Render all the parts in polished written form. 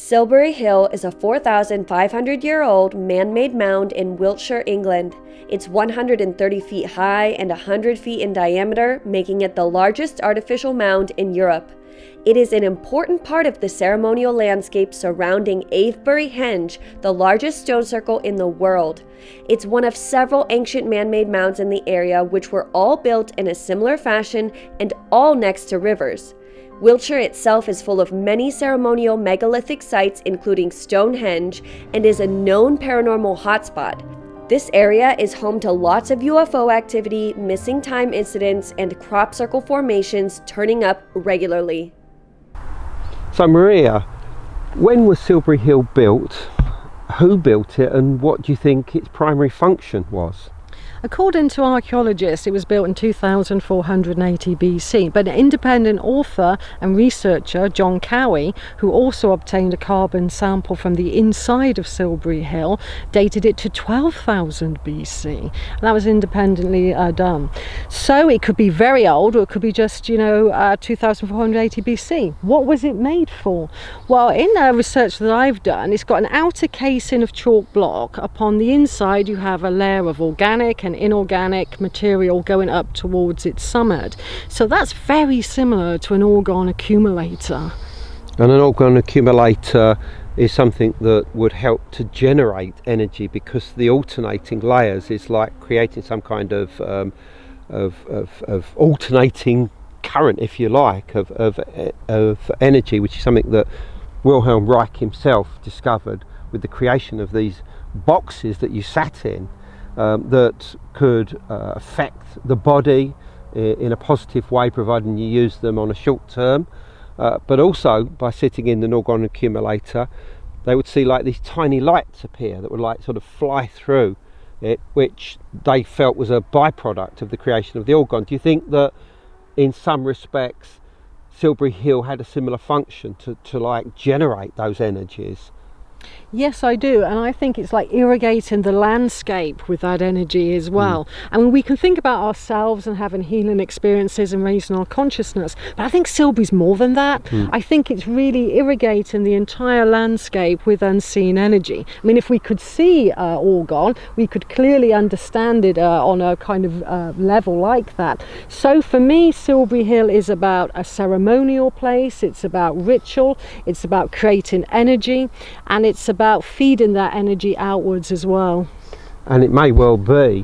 Silbury Hill is a 4,500-year-old man-made mound in Wiltshire, England. It's 130 feet high and 100 feet in diameter, making it the largest artificial mound in Europe. It is an important part of the ceremonial landscape surrounding Avebury Henge, the largest stone circle in the world. It's one of several ancient man-made mounds in the area, which were all built in a similar fashion and all next to rivers. Wiltshire itself is full of many ceremonial megalithic sites, including Stonehenge, and is a known paranormal hotspot. This area is home to lots of UFO activity, missing time incidents, and crop circle formations turning up regularly. So Maria, when was Silbury Hill built? Who built it, and what do you think its primary function was? According to archaeologists, it was built in 2480 BC, but an independent author and researcher, John Cowie, who also obtained a carbon sample from the inside of Silbury Hill, dated it to 12,000 BC. And that was independently done. So it could be very old, or it could be just, 2480 BC. What was it made for? Well, in research that I've done, it's got an outer casing of chalk block. Upon the inside, you have a layer of organic and inorganic material going up towards its summit. So that's very similar to an Orgone accumulator. And an Orgone accumulator is something that would help to generate energy, because the alternating layers is like creating some kind of alternating current, if you like, of energy, which is something that Wilhelm Reich himself discovered with the creation of these boxes that you sat in. That could affect the body in a positive way, providing you use them on a short term, but also by sitting in the Orgone accumulator, they would see like these tiny lights appear that would like sort of fly through it, which they felt was a byproduct of the creation of the Orgone. Do you think that in some respects Silbury Hill had a similar function to like generate those energies? Yes, I do, and I think it's like irrigating the landscape with that energy as well. I mean, we can think about ourselves and having healing experiences and raising our consciousness, but I think Silbury's more than that. I think it's really irrigating the entire landscape with unseen energy. I mean, if we could see Orgone, we could clearly understand it on a kind of level like that. So for me, Silbury Hill is about a ceremonial place, it's about ritual, it's about creating energy, and it's about feeding that energy outwards as well. And it may well be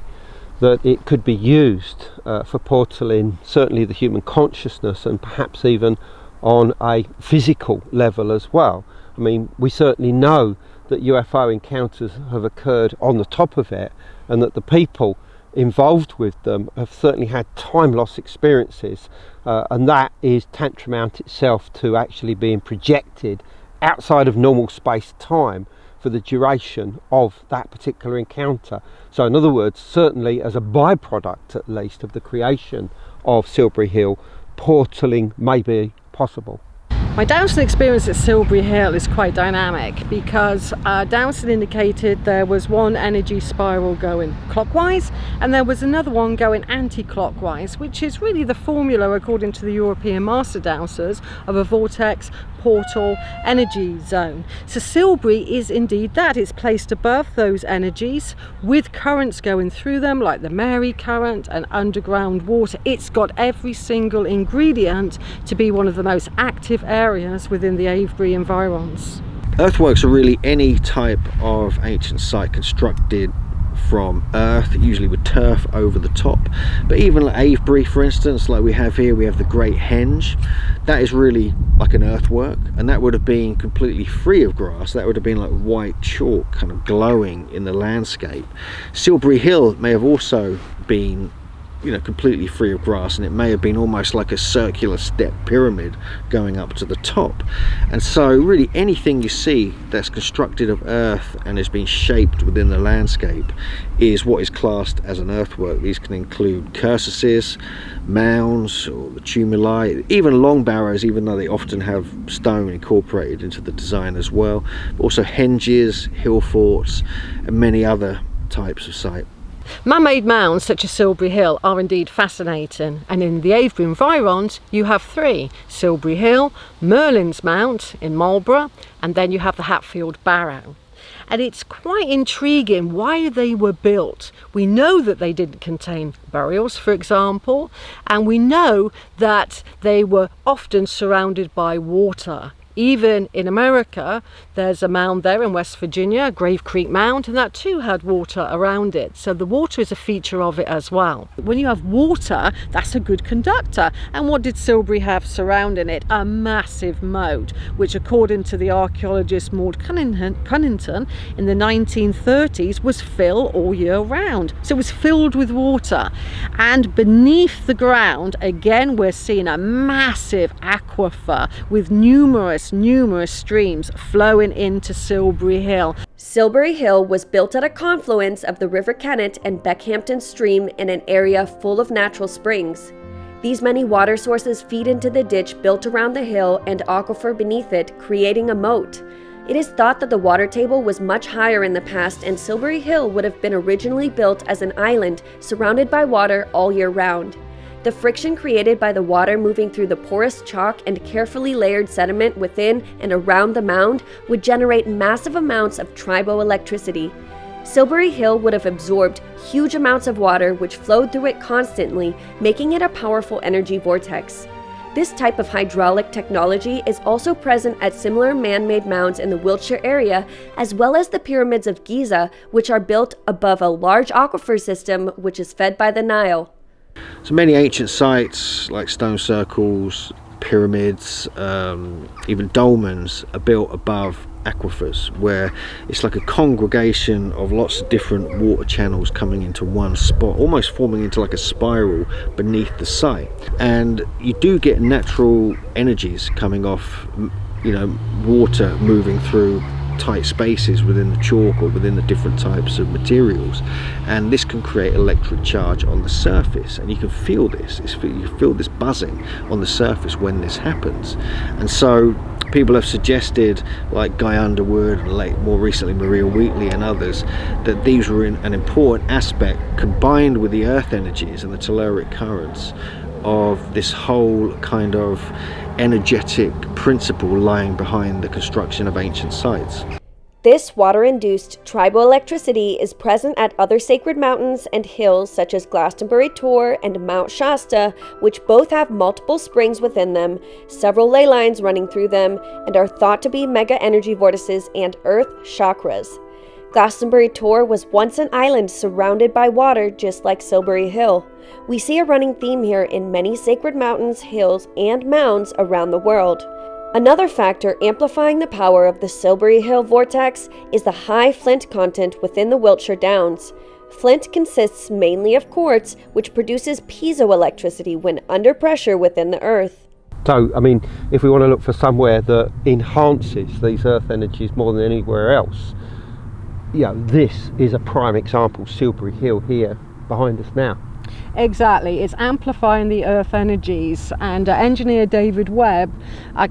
that it could be used for portaling certainly the human consciousness, and perhaps even on a physical level as well. I mean, we certainly know that UFO encounters have occurred on the top of it, and that the people involved with them have certainly had time loss experiences, and that is tantamount itself to actually being projected outside of normal space-time for the duration of that particular encounter. So in other words, certainly as a byproduct at least of the creation of Silbury Hill, portaling may be possible. My Downton experience at Silbury Hill is quite dynamic, because Downton indicated there was one energy spiral going clockwise and there was another one going anti-clockwise, which is really the formula, according to the European master dowsers, of a vortex, portal, energy zone. So Silbury is indeed that. It's placed above those energies with currents going through them, like the Mary current and underground water. It's got every single ingredient to be one of the most active areas within the Avebury environs. Earthworks are really any type of ancient site constructed from earth, usually with turf over the top. But even like Avebury, for instance, like we have here, we have the Great Henge. That is really like an earthwork, and that would have been completely free of grass. That would have been like white chalk kind of glowing in the landscape. Silbury Hill may have also been, completely free of grass, and it may have been almost like a circular step pyramid going up to the top. And so really anything you see that's constructed of earth and has been shaped within the landscape is what is classed as an earthwork. These can include cursuses, mounds, or the tumuli, even long barrows, even though they often have stone incorporated into the design as well, but also henges, hill forts, and many other types of site. Man-made mounds such as Silbury Hill are indeed fascinating, and in the Avebury environs you have three: Silbury Hill, Merlin's Mount in Marlborough, and then you have the Hatfield Barrow. And it's quite intriguing why they were built. We know that they didn't contain burials, for example, and we know that they were often surrounded by water. Even in America, there's a mound there in West Virginia, Grave Creek Mound, and that too had water around it. So the water is a feature of it as well. When you have water, that's a good conductor. And what did Silbury have surrounding it? A massive moat, which according to the archaeologist Maud Cunnington in the 1930s was filled all year round. So it was filled with water. And beneath the ground, again, we're seeing a massive aquifer with numerous streams flowing into Silbury Hill. Silbury Hill was built at a confluence of the River Kennet and Beckhampton Stream in an area full of natural springs. These many water sources feed into the ditch built around the hill and aquifer beneath it, creating a moat. It is thought that the water table was much higher in the past, and Silbury Hill would have been originally built as an island surrounded by water all year round. The friction created by the water moving through the porous chalk and carefully layered sediment within and around the mound would generate massive amounts of triboelectricity. Silbury Hill would have absorbed huge amounts of water which flowed through it constantly, making it a powerful energy vortex. This type of hydraulic technology is also present at similar man-made mounds in the Wiltshire area, as well as the pyramids of Giza, which are built above a large aquifer system which is fed by the Nile. So many ancient sites like stone circles, pyramids, even dolmens are built above aquifers, where it's like a congregation of lots of different water channels coming into one spot, almost forming into like a spiral beneath the site. And you do get natural energies coming off, water moving through tight spaces within the chalk or within the different types of materials, and this can create electric charge on the surface, and you can feel this. You feel this buzzing on the surface when this happens. And so people have suggested, like Guy Underwood and more recently Maria Wheatley and others, that these were an important aspect, combined with the earth energies and the telluric currents, of this whole kind of energetic principle lying behind the construction of ancient sites. This water-induced triboelectricity is present at other sacred mountains and hills such as Glastonbury Tor and Mount Shasta, which both have multiple springs within them, several ley lines running through them, and are thought to be mega energy vortices and earth chakras. Glastonbury Tor was once an island surrounded by water, just like Silbury Hill. We see a running theme here in many sacred mountains, hills, and mounds around the world. Another factor amplifying the power of the Silbury Hill vortex is the high flint content within the Wiltshire Downs. Flint consists mainly of quartz, which produces piezoelectricity when under pressure within the earth. So, if we want to look for somewhere that enhances these earth energies more than anywhere else, this is a prime example. Silbury Hill here behind us now. Exactly, it's amplifying the earth energies, and engineer David Webb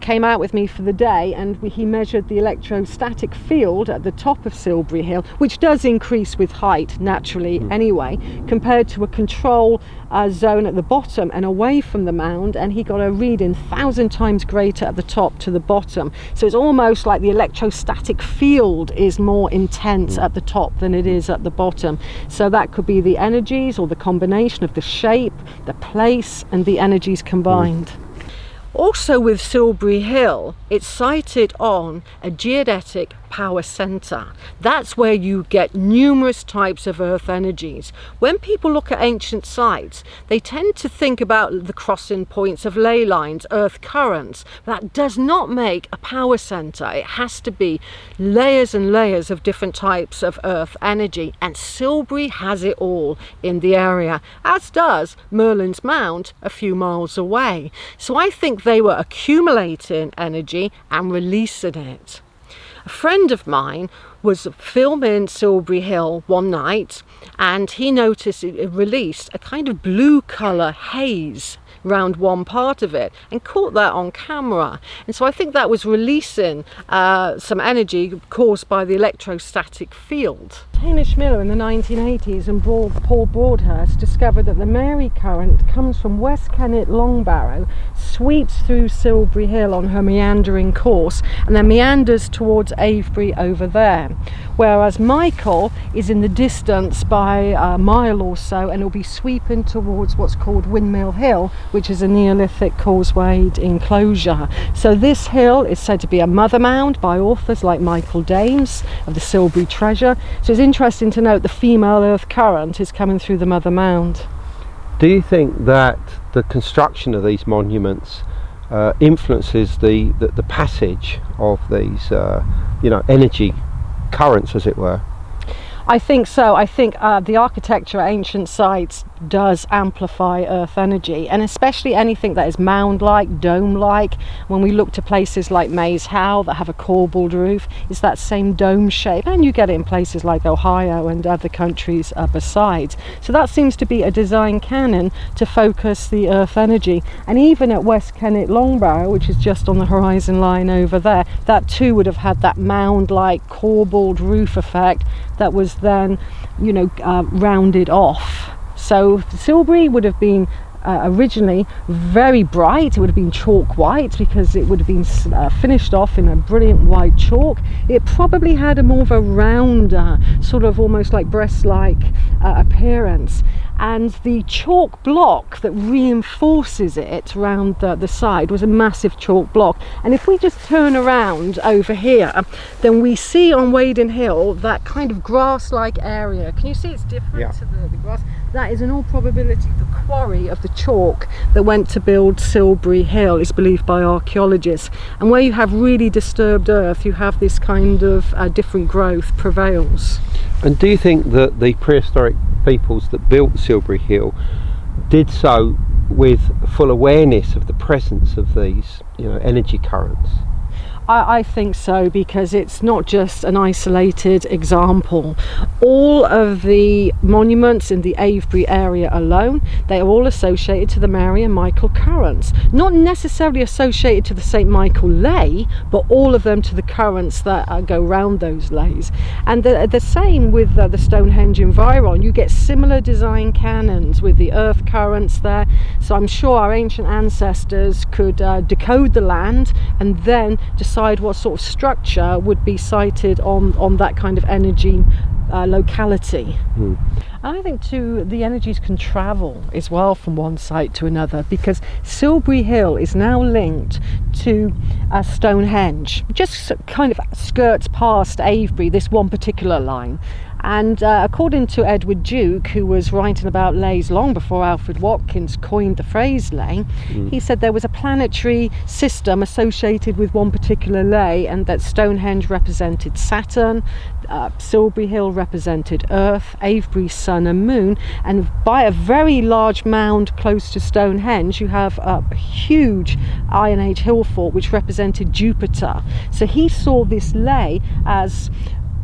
came out with me for the day, and he measured the electrostatic field at the top of Silbury Hill, which does increase with height naturally anyway, compared to a control zone at the bottom and away from the mound, and he got a reading 1,000 times greater at the top to the bottom. So it's almost like the electrostatic field is more intense at the top than it is at the bottom. So that could be the energies or the combination of the shape, the place, and the energies combined. Also with Silbury Hill, it's sited on a geodetic power center. That's where you get numerous types of earth energies. When people look at ancient sites, they tend to think about the crossing points of ley lines, earth currents. That does not make a power center. It has to be layers and layers of different types of earth energy, and Silbury has it all in the area, as does Merlin's Mound a few miles away. So I think they were accumulating energy and releasing it. A friend of mine was filming Silbury Hill one night, and he noticed it released a kind of blue colour haze round one part of it, and caught that on camera. And so I think that was releasing some energy caused by the electrostatic field. Hamish Miller in the 1980s and Paul Broadhurst discovered that the Mary current comes from West Kennet Longbarrow, sweeps through Silbury Hill on her meandering course, and then meanders towards Avebury over there. Whereas Michael is in the distance by a mile or so, and will be sweeping towards what's called Windmill Hill, which is a Neolithic causewayed enclosure. So this hill is said to be a mother mound by authors like Michael Dames of the Silbury Treasure. So it's interesting to note the female earth current is coming through the mother mound. Do you think that the construction of these monuments influences the passage of these energy currents, as it were? I think so. I think the architecture at ancient sites does amplify earth energy, and especially anything that is mound-like, dome-like. When we look to places like Maze Howe that have a corbelled roof, it's that same dome shape, and you get it in places like Ohio and other countries besides. So that seems to be a design canon to focus the earth energy. And even at West Kennet Longbarrow, which is just on the horizon line over there, that too would have had that mound-like corbelled roof effect that was then, rounded off. So Silbury would have been originally very bright. It would have been chalk white because it would have been finished off in a brilliant white chalk. It probably had a more of a rounder, sort of almost like breast-like appearance. And the chalk block that reinforces it around the side was a massive chalk block. And if we just turn around over here, then we see on Wading Hill that kind of grass-like area. Can you see it's different to the grass? That is in all probability the quarry of the chalk that went to build Silbury Hill, is believed by archaeologists. And where you have really disturbed earth, you have this kind of different growth prevails. And do you think that the prehistoric peoples that built Silbury Hill did so with full awareness of the presence of these, energy currents? I think so, because it's not just an isolated example. All of the monuments in the Avebury area alone, they are all associated to the Mary and Michael currents. Not necessarily associated to the St. Michael lay, but all of them to the currents that go round those lays. And the same with the Stonehenge environ. You get similar design canons with the earth currents there. So I'm sure our ancient ancestors could decode the land and then decide what sort of structure would be sited on that kind of energy locality. And I think too the energies can travel as well from one site to another, because Silbury Hill is now linked to Stonehenge, just kind of skirts past Avebury, this one particular line. And according to Edward Duke, who was writing about lays long before Alfred Watkins coined the phrase lay, he said there was a planetary system associated with one particular lay, and that Stonehenge represented Saturn, Silbury Hill represented Earth, Avebury Sun and Moon, and by a very large mound close to Stonehenge you have a huge Iron Age hill fort which represented Jupiter. So he saw this lay as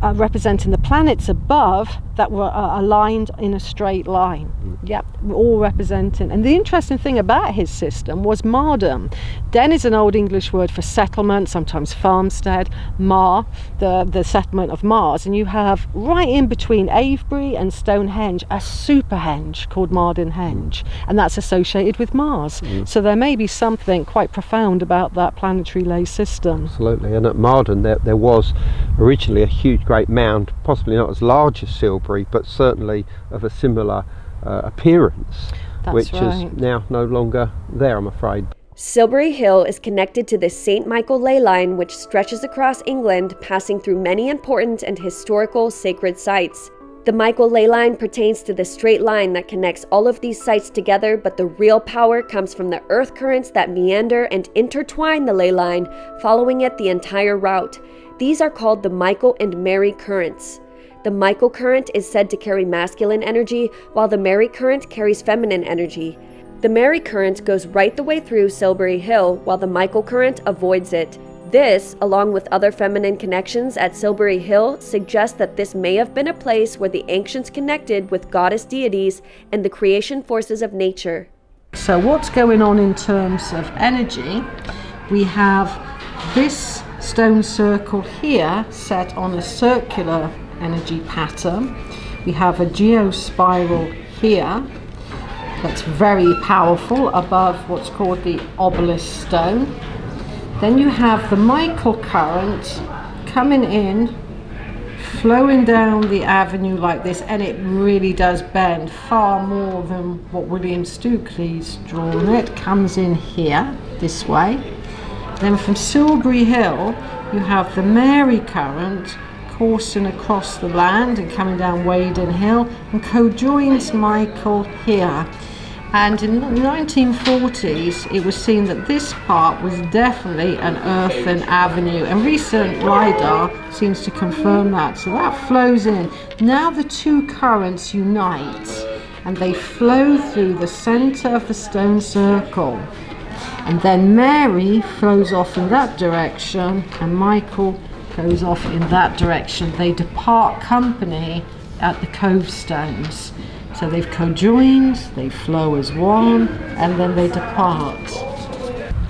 representing the planets above that were aligned in a straight line. Yep, all representing. And the interesting thing about his system was mardom. Den is an old English word for settlement, sometimes farmstead. Mar, the settlement of Mars. And you have right in between Avebury and Stonehenge a superhenge called Mardinhenge, and that's associated with Mars. So there may be something quite profound about that planetary lay system. Absolutely. And at Marden there was originally a huge great mound, possibly not as large as Silbury, but certainly of a similar appearance, which is now no longer there, I'm afraid. Silbury Hill is connected to the St. Michael ley line, which stretches across England, passing through many important and historical sacred sites. The Michael ley line pertains to the straight line that connects all of these sites together, but the real power comes from the earth currents that meander and intertwine the ley line, following it the entire route. These are called the Michael and Mary currents. The Michael current is said to carry masculine energy, while the Mary current carries feminine energy. The Mary current goes right the way through Silbury Hill, while the Michael current avoids it. This, along with other feminine connections at Silbury Hill, suggests that this may have been a place where the ancients connected with goddess deities and the creation forces of nature. So what's going on in terms of energy? We have this stone circle here set on a circular energy pattern. We have a geospiral here that's very powerful above what's called the obelisk stone. Then you have the Michael current coming in, flowing down the avenue like this, and it really does bend far more than what William Stukeley's drawn. It comes in here, this way. Then from Silbury Hill, you have the Mary current coursing across the land and coming down Wading Hill and co-joins Michael here. And in the 1940s, it was seen that this part was definitely an earthen avenue, and recent LiDAR seems to confirm that. So that flows in. Now the two currents unite, and they flow through the center of the stone circle. And then Mary flows off in that direction, and Michael goes off in that direction. They depart company at the cove stones. So they've co-joined, they flow as one, and then they depart.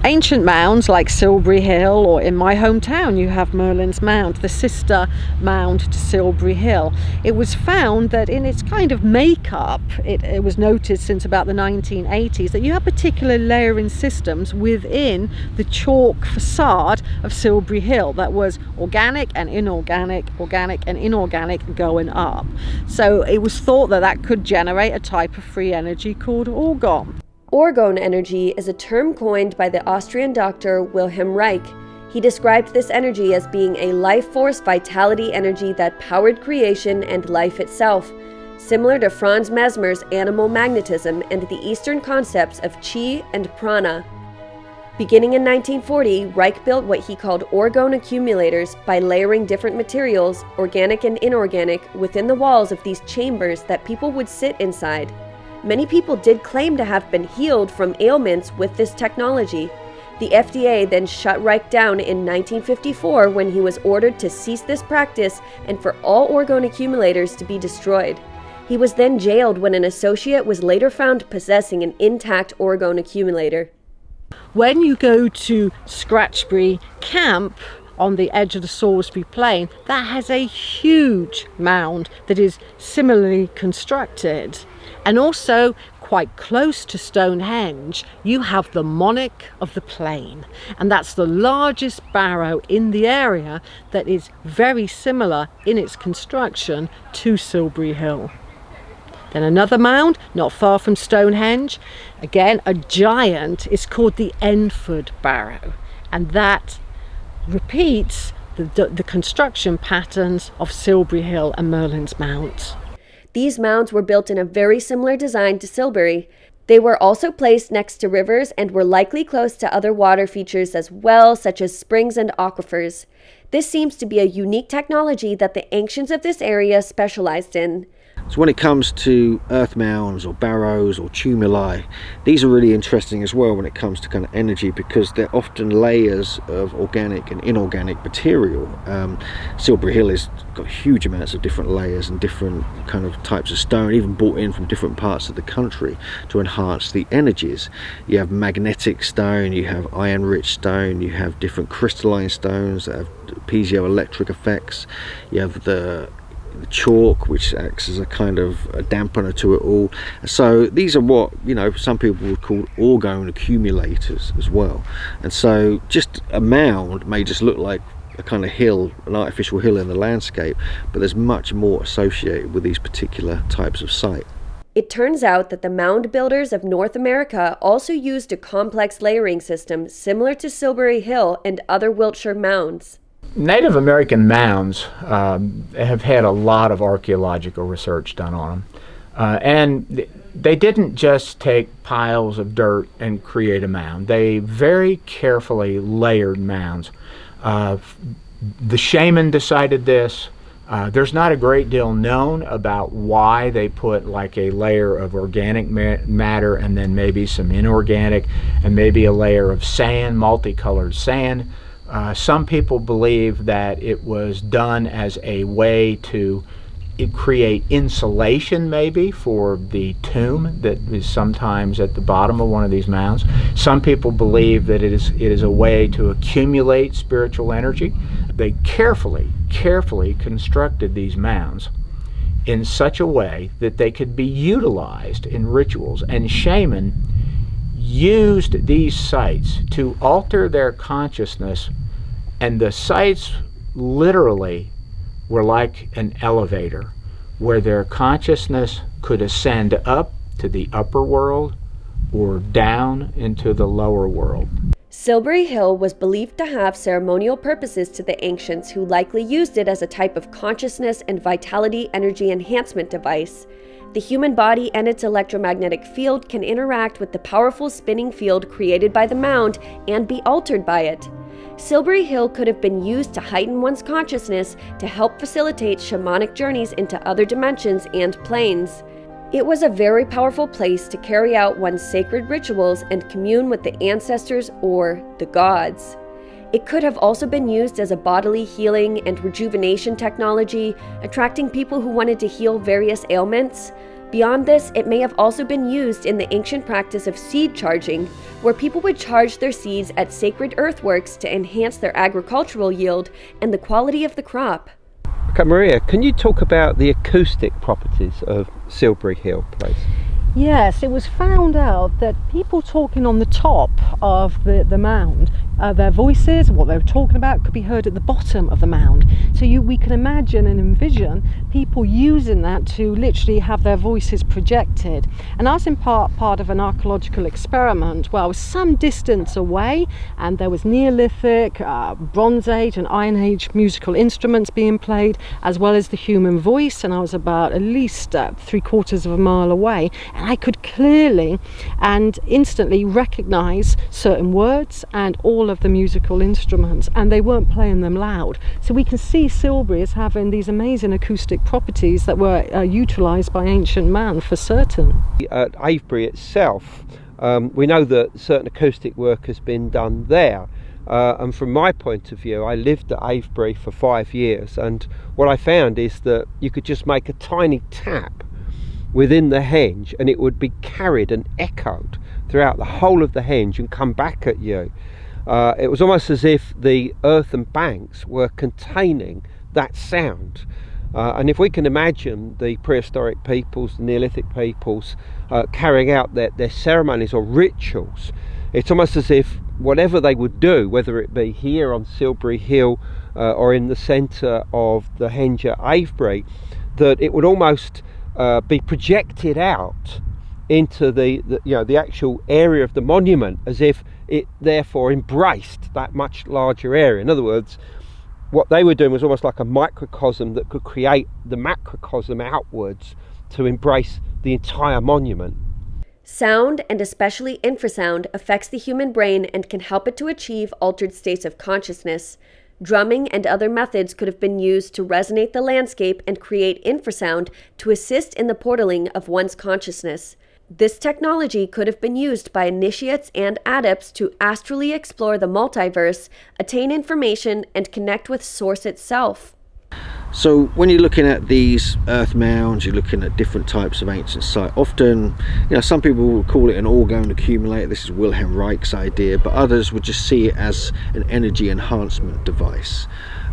Ancient mounds like Silbury Hill, or in my hometown you have Merlin's Mound, the sister mound to Silbury Hill. It was found that in its kind of makeup, it was noted since about the 1980s that you have particular layering systems within the chalk facade of Silbury Hill that was organic and inorganic, organic and inorganic going up. So it was thought that that could generate a type of free energy called Orgone. Orgone energy is a term coined by the Austrian doctor Wilhelm Reich. He described this energy as being a life force vitality energy that powered creation and life itself, similar to Franz Mesmer's animal magnetism and the Eastern concepts of chi and prana. Beginning in 1940, Reich built what he called Orgone accumulators by layering different materials, organic and inorganic, within the walls of these chambers that people would sit inside. Many people did claim to have been healed from ailments with this technology. The FDA then shut Reich down in 1954 when he was ordered to cease this practice and for all Orgone accumulators to be destroyed. He was then jailed when an associate was later found possessing an intact Orgone accumulator. When you go to Scratchbury Camp on the edge of the Salisbury Plain, that has a huge mound that is similarly constructed. And also, quite close to Stonehenge, you have the Monarch of the Plain, and that's the largest barrow in the area that is very similar in its construction to Silbury Hill. Then another mound, not far from Stonehenge, again a giant, is called the Enford Barrow, and that repeats the construction patterns of Silbury Hill and Merlin's Mount. These mounds were built in a very similar design to Silbury. They were also placed next to rivers and were likely close to other water features as well, such as springs and aquifers. This seems to be a unique technology that the ancients of this area specialized in. So when it comes to earth mounds or barrows or tumuli, these are really interesting as well when it comes to kind of energy, because they're often layers of organic and inorganic material. Silbury Hill has got huge amounts of different layers and different kind of types of stone, even brought in from different parts of the country to enhance the energies. You have magnetic stone, you have iron rich stone, you have different crystalline stones that have piezoelectric effects, you have the chalk, which acts as a kind of a dampener to it all. So these are what, you know, some people would call Orgone accumulators as well. And so just a mound may just look like a kind of hill, an artificial hill in the landscape, but there's much more associated with these particular types of site. It turns out that the mound builders of North America also used a complex layering system similar to Silbury Hill and other Wiltshire mounds. Native American mounds have had a lot of archaeological research done on them. And they didn't just take piles of dirt and create a mound. They very carefully layered mounds. The shaman decided this. There's not a great deal known about why they put like a layer of organic matter and then maybe some inorganic and maybe a layer of sand, multicolored sand, Some people believe that it was done as a way to create insulation, maybe, for the tomb that is sometimes at the bottom of one of these mounds. Some people believe that it is a way to accumulate spiritual energy. They carefully constructed these mounds in such a way that they could be utilized in rituals, and shaman used these sites to alter their consciousness, and the sites literally were like an elevator where their consciousness could ascend up to the upper world or down into the lower world. Silbury Hill was believed to have ceremonial purposes to the ancients, who likely used it as a type of consciousness and vitality energy enhancement device. The human body and its electromagnetic field can interact with the powerful spinning field created by the mound and be altered by it. Silbury Hill could have been used to heighten one's consciousness to help facilitate shamanic journeys into other dimensions and planes. It was a very powerful place to carry out one's sacred rituals and commune with the ancestors or the gods. It could have also been used as a bodily healing and rejuvenation technology, attracting people who wanted to heal various ailments. Beyond this, it may have also been used in the ancient practice of seed charging, where people would charge their seeds at sacred earthworks to enhance their agricultural yield and the quality of the crop. Okay, Maria, can you talk about the acoustic properties of Silbury Hill, please? Yes, it was found out that people talking on the top of the mound, their voices, what they were talking about, could be heard at the bottom of the mound. So we can imagine and envision people using that to literally have their voices projected. And I was in part of an archaeological experiment where I was some distance away, and there was Neolithic, Bronze Age and Iron Age musical instruments being played, as well as the human voice, and I was about at least 3/4 of a mile away, and I could clearly and instantly recognize certain words and all of the musical instruments, and they weren't playing them loud. So we can see Silbury as having these amazing acoustic properties that were utilized by ancient man for certain. At Avebury itself, we know that certain acoustic work has been done there. And from my point of view, I lived at Avebury for 5 years, and what I found is that you could just make a tiny tap within the henge and it would be carried and echoed throughout the whole of the henge and come back at you. It was almost as if the earthen banks were containing that sound. And if we can imagine the prehistoric peoples, the Neolithic peoples, carrying out their ceremonies or rituals, it's almost as if whatever they would do, whether it be here on Silbury Hill or in the centre of the henge at Avebury, that it would almost be projected out into the actual area of the monument, as if it therefore embraced that much larger area. In other words, what they were doing was almost like a microcosm that could create the macrocosm outwards to embrace the entire monument. Sound, and especially infrasound, affects the human brain and can help it to achieve altered states of consciousness. Drumming and other methods could have been used to resonate the landscape and create infrasound to assist in the portaling of one's consciousness. This technology could have been used by initiates and adepts to astrally explore the multiverse, attain information, and connect with Source itself. So when you're looking at these earth mounds, you're looking at different types of ancient site. Often, some people will call it an Orgone accumulator. This is Wilhelm Reich's idea, but others would just see it as an energy enhancement device.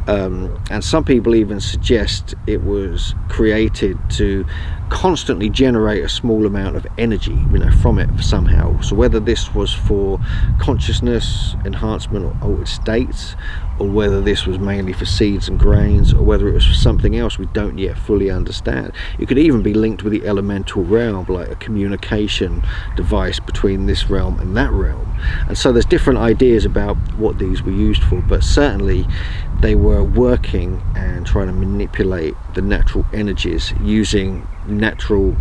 And some people even suggest it was created to constantly generate a small amount of energy, from it somehow. So whether this was for consciousness enhancement or altered states, or whether this was mainly for seeds and grains, or whether it was for something else we don't yet fully understand. It could even be linked with the elemental realm, like a communication device between this realm and that realm. And so there's different ideas about what these were used for, but certainly they were working and trying to manipulate the natural energies using natural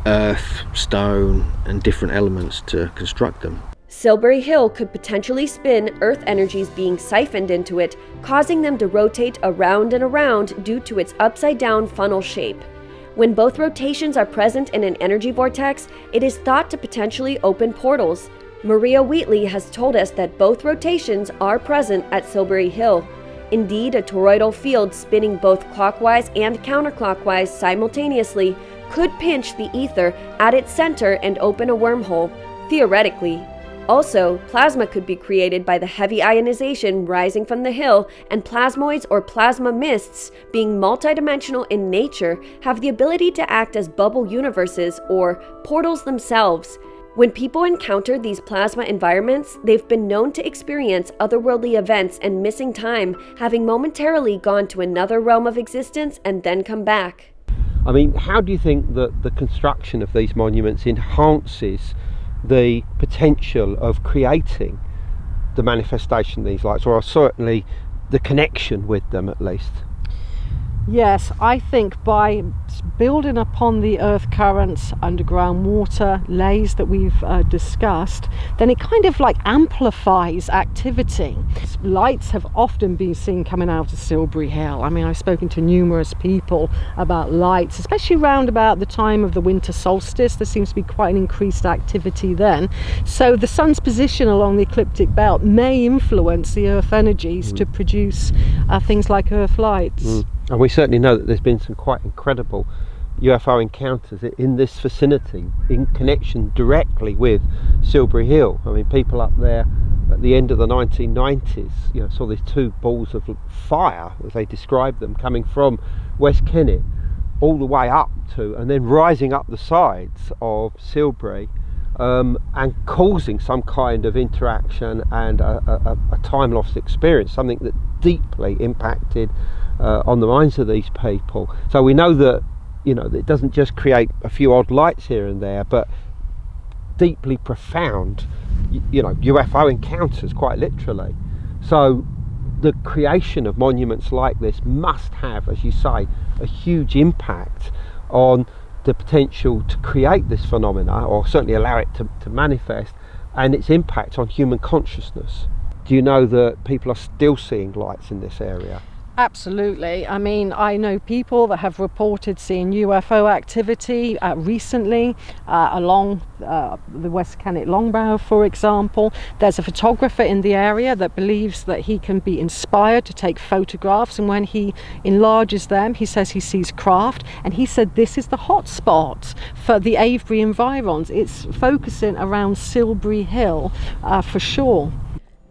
earth, stone and different elements to construct them. Silbury Hill could potentially spin earth energies being siphoned into it, causing them to rotate around and around due to its upside-down funnel shape. When both rotations are present in an energy vortex, it is thought to potentially open portals. Maria Wheatley has told us that both rotations are present at Silbury Hill. Indeed, a toroidal field spinning both clockwise and counterclockwise simultaneously could pinch the ether at its center and open a wormhole, theoretically. Also, plasma could be created by the heavy ionization rising from the hill, and plasmoids or plasma mists, being multidimensional in nature, have the ability to act as bubble universes or portals themselves. When people encounter these plasma environments, they've been known to experience otherworldly events and missing time, having momentarily gone to another realm of existence and then come back. I mean, how do you think that the construction of these monuments enhances the potential of creating the manifestation of these lights, or certainly the connection with them at least? Yes, I think by building upon the earth currents, underground water, lays that we've discussed, then it kind of like amplifies activity. Lights have often been seen coming out of Silbury Hill. I mean, I've spoken to numerous people about lights, especially around about the time of the winter solstice. There seems to be quite an increased activity then. So the sun's position along the ecliptic belt may influence the earth energies to produce things like earth lights. And we certainly know that there's been some quite incredible UFO encounters in this vicinity in connection directly with Silbury Hill. I mean, people up there at the end of the 1990s, saw these two balls of fire, as they described them, coming from West Kennet all the way up to, and then rising up the sides of Silbury, and causing some kind of interaction and a time-lost experience, something that deeply impacted on the minds of these people. So we know that it doesn't just create a few odd lights here and there, but deeply profound UFO encounters, quite literally. So the creation of monuments like this must have, as you say, a huge impact on the potential to create this phenomena, or certainly allow it to manifest, and its impact on human consciousness. Do you know that people are still seeing lights in this area? Absolutely. I mean, I know people that have reported seeing UFO activity recently along the West Kennet Longbow, for example. There's a photographer in the area that believes that he can be inspired to take photographs, and when he enlarges them, he says he sees craft, and he said this is the hot spot for the Avebury environs. It's focusing around Silbury Hill for sure.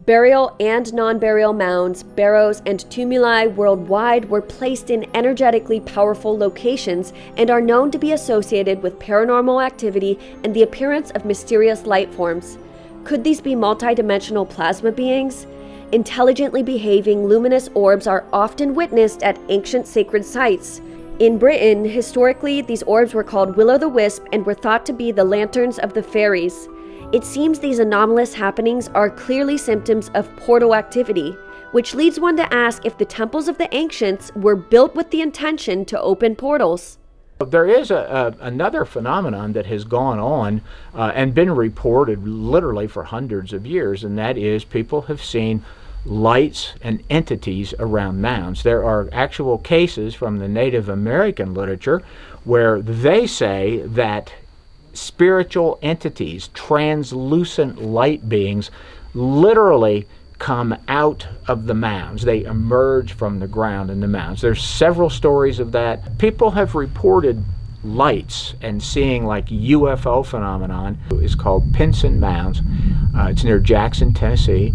Burial and non-burial mounds, barrows, and tumuli worldwide were placed in energetically powerful locations and are known to be associated with paranormal activity and the appearance of mysterious light forms. Could these be multidimensional plasma beings? Intelligently behaving luminous orbs are often witnessed at ancient sacred sites. In Britain, historically, these orbs were called will-o'-the-wisp and were thought to be the lanterns of the fairies. It seems these anomalous happenings are clearly symptoms of portal activity, which leads one to ask if the temples of the ancients were built with the intention to open portals. There is another phenomenon that has gone on and been reported literally for hundreds of years, and that is people have seen lights and entities around mounds. There are actual cases from the Native American literature where they say that spiritual entities, translucent light beings, literally come out of the mounds. They emerge from the ground in the mounds. There's several stories of that. People have reported lights and seeing like UFO phenomenon. It's called Pinson Mounds. It's near Jackson, Tennessee.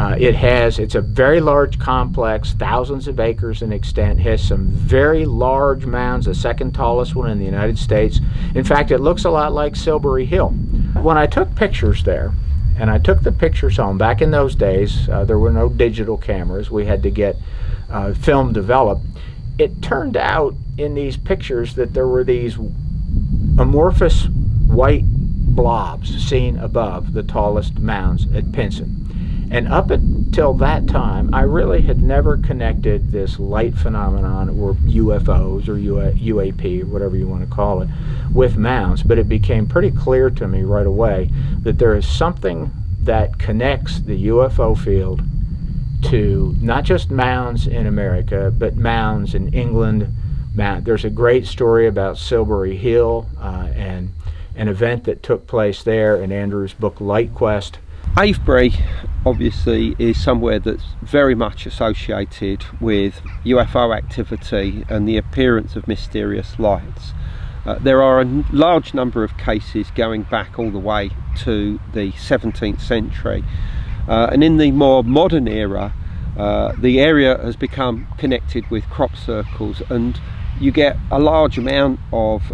It's a very large complex, thousands of acres in extent, has some very large mounds, the second tallest one in the United States. In fact, it looks a lot like Silbury Hill. When I took pictures there, and I took the pictures home, back in those days, there were no digital cameras. We had to get film developed. It turned out in these pictures that there were these amorphous white blobs seen above the tallest mounds at Pinson. And up until that time, I really had never connected this light phenomenon, or UFOs, or UAP, whatever you want to call it, with mounds. But it became pretty clear to me right away that there is something that connects the UFO field to not just mounds in America, but mounds in England. There's a great story about Silbury Hill and an event that took place there in Andrew's book Light Quest. Avebury obviously is somewhere that's very much associated with UFO activity and the appearance of mysterious lights. There are a large number of cases going back all the way to the 17th century, and in the more modern era the area has become connected with crop circles, and you get a large amount of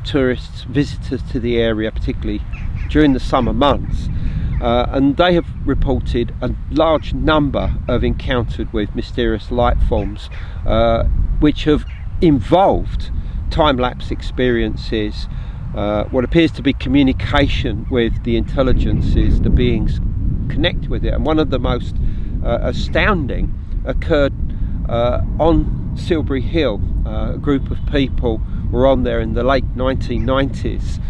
tourists, visitors to the area, particularly during the summer months, and they have reported a large number of encountered with mysterious light forms which have involved time-lapse experiences, what appears to be communication with the intelligences, the beings connect with it. And one of the most astounding occurred on Silbury Hill. A group of people were on there in the late 1990s.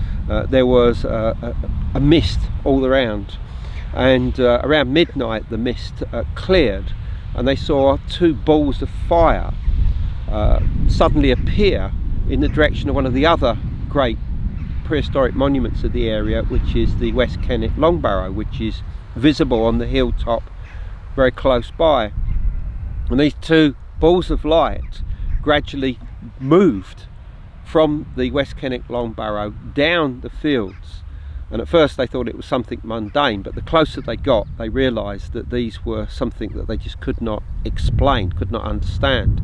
There was a mist all around, and around midnight the mist cleared, and they saw two balls of fire suddenly appear in the direction of one of the other great prehistoric monuments of the area, which is the West Kennet Long Barrow, which is visible on the hilltop very close by. And these two balls of light gradually moved from the West Kennet Long Barrow down the fields, and at first they thought it was something mundane, but the closer they got they realised that these were something that they just could not explain, could not understand.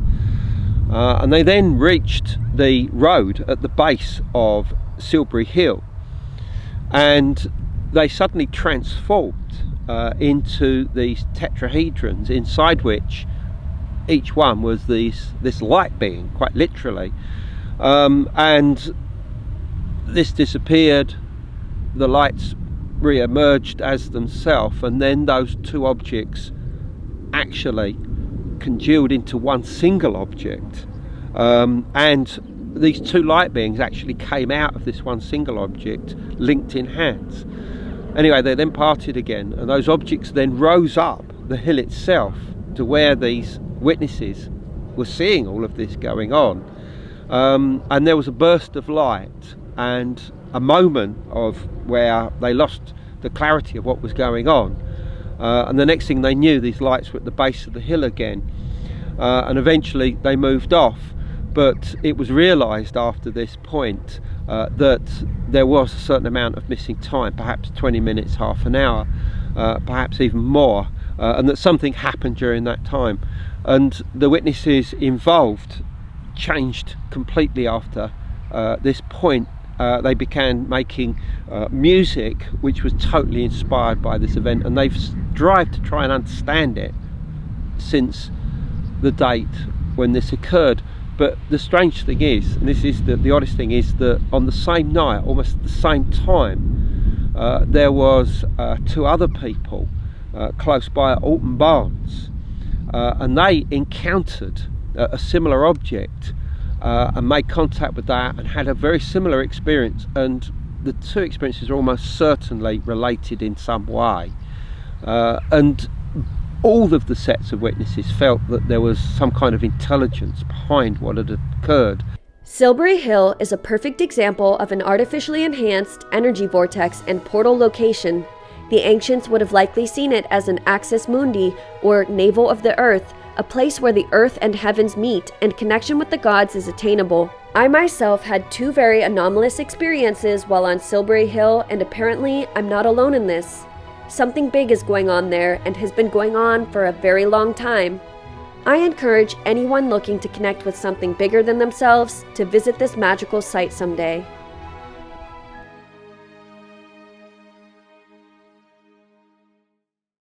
And they then reached the road at the base of Silbury Hill, and they suddenly transformed into these tetrahedrons, inside which each one was this light being, quite literally, and this disappeared, the lights re-emerged as themselves, and then those two objects actually congealed into one single object, and these two light beings actually came out of this one single object linked in hands. Anyway, they then parted again, and those objects then rose up the hill itself to where these witnesses were seeing all of this going on, and there was a burst of light and a moment of where they lost the clarity of what was going on, and the next thing they knew, these lights were at the base of the hill again, and eventually they moved off. But it was realised after this point that there was a certain amount of missing time, perhaps 20 minutes, half an hour, perhaps even more, and that something happened during that time, and the witnesses involved changed completely after this point. They began making music which was totally inspired by this event, and they've strived to try and understand it since the date when this occurred. But the strange thing is, and this is the oddest thing, is that on the same night, almost at the same time, there was two other people close by at Alton Barnes, and they encountered a similar object and made contact with that and had a very similar experience, and the two experiences are almost certainly related in some way, and all of the sets of witnesses felt that there was some kind of intelligence behind what had occurred. Silbury Hill is a perfect example of an artificially enhanced energy vortex and portal location. The ancients would have likely seen it as an axis mundi, or navel of the earth, a place where the earth and heavens meet and connection with the gods is attainable. I myself had two very anomalous experiences while on Silbury Hill, and apparently I'm not alone in this. Something big is going on there and has been going on for a very long time. I encourage anyone looking to connect with something bigger than themselves to visit this magical site someday.